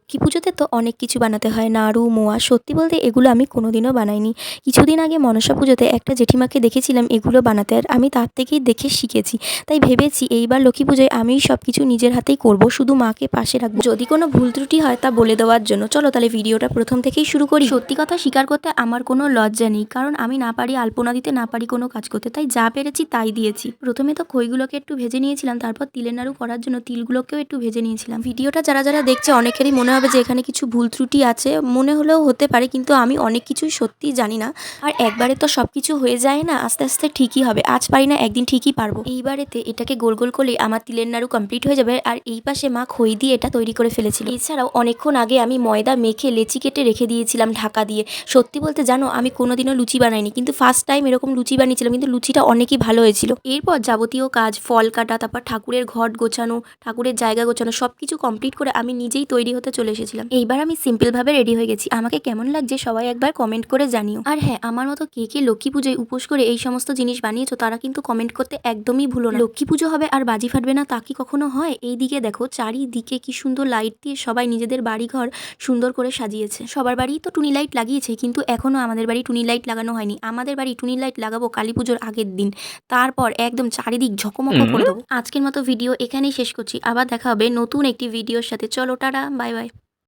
লক্ষ্মী পুজোতে তো অনেক কিছু বানাতে হয়, নাড়ু, মোয়া। সত্যি বলতে এগুলো আমি কোনোদিনও বানাইনি। কিছুদিন আগে মনসা পুজোতে একটা জেঠিমাকে দেখেছিলাম এগুলো বানাতে, আর আমি তার থেকেই দেখে শিখেছি। তাই ভেবেছি এইবার লক্ষ্মী পুজোয় আমিই সব কিছু নিজের হাতেই করব, শুধু মাকে পাশে রাখবো যদি কোনো ভুল ত্রুটি হয় তা বলে দেওয়ার জন্য। চলো তাহলে ভিডিওটা প্রথম থেকেই শুরু করি। সত্যি কথা স্বীকার করতে আমার কোনো লজ্জা নেই, কারণ আমি না পারি আলপনা দিতে, না পারি কোনো কাজ করতে, তাই যা পেরেছি তাই দিয়েছি। প্রথমে তো খইগুলোকে একটু ভেজে নিয়েছিলাম, তারপর তিলের নাড়ু করার জন্য তিলগুলোকেও একটু ভেজে নিয়েছিলাম। ভিডিওটা যারা যারা দেখছে অনেকেরই মনে হবে যে এখানে কিছু ভুল ত্রুটি আছে, মনে হলেও হতে পারে, কিন্তু আমি অনেক কিছুই সত্যিই জানি না। আর একবারে তো সব কিছু হয়ে যায় না, আস্তে আস্তে ঠিকই হবে। আজ পারি না একদিন ঠিকই পারবো। এইবারেতে এটাকে গোল গোল করলে আমার তিলের নাড়ু কমপ্লিট হয়ে যাবে। আর এই পাশে মা খই দিয়ে এটা তৈরি করে ফেলেছিল। এছাড়াও অনেকক্ষণ আগে আমি ময়দা মেখে লেচি কেটে রেখে দিয়েছিলাম ঢাকা দিয়ে। সত্যি বলতে জানো, আমি কোনোদিনও লুচি বানাইনি, কিন্তু ফার্স্ট টাইম এরকম লুচি বানিয়েছিলাম, কিন্তু লুচিটা অনেকই ভালো হয়েছিল। এরপর যাবতীয় কাজ, ফল কাটা, তারপর ঠাকুরের ঘট গোছানো, ঠাকুরের জায়গা গোছানো, সবকিছু কমপ্লিট করে আমি নিজেই তৈরি হতে চলে এসেছিলাম। এইবার আমি সিম্পল ভাবে রেডি হয়ে গেছি। আমাকে কেমন লাগছে সবাই একবার কমেন্ট করে জানিও। আর হ্যাঁ, আমার মতো কে কে লক্ষ্মী পুজোয় উপোস করে এই সমস্ত জিনিস বানিয়েছো তারা কিন্তু কমেন্ট করতে একদমই ভুলো না। লক্ষ্মী পুজো হবে আর বাজি ফাটবে না তা কি কখনো হয়? এইদিকে দেখো চারিদিকে কি সুন্দর লাইট দিয়ে সবাই নিজেদের বাড়িঘর সুন্দর করে সাজিয়েছে। সবার বাড়িই তো টুনি লাইট লাগিয়েছে, কিন্তু এখনো আমাদের বাড়ি টুনি লাইট লাগানো হয়নি। আমাদের বাড়ি টুনি লাইট লাগাবো কালী পুজোর আগের দিন, তারপর একদম চারিদিক ঝকমক করে দেবো। আজকের মতো ভিডিও এখানেই শেষ করছি। আবার দেখা হবে নতুন একটি ভিডিওর সাথে। চলো টাটা, বাই বাই।